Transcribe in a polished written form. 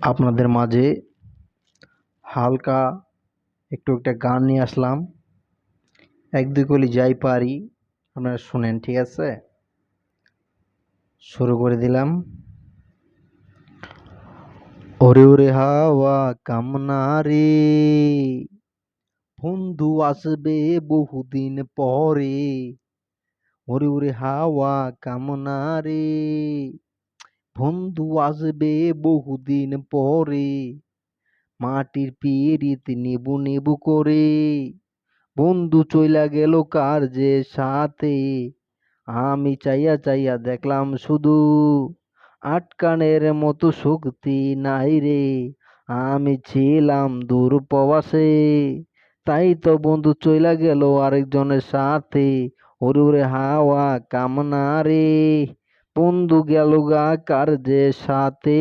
আপনাদের মাঝে হালকা একটু একটা গান নিয়ে আসলাম। এক দুই কলি যাই পারি, আপনারা শুনেন, ঠিক আছে? শুরু করে দিলাম। ওরে ওরে হাওয়া কামনা রে, বন্ধু আসবে বহুদিন পরে। ওরে ওরে হাওয়া কামনা রে, বন্ধু আসবে বহুদিন পরে। মাটির পিরিত নেবু নেবু করে, বন্ধু চইলা গেল কার যে সাথে। আমি চাইয়া চাইয়া দেখলাম শুধু, আটকানের মতো শক্তি নাই রে। আমি ছিলাম দূর প্রবাসে, তাই তো বন্ধু চইলা গেল আরেকজনের সাথে। ওরে ওরে হাওয়া কামনা রে, বন্ধু গেল গা কার যে সাথে।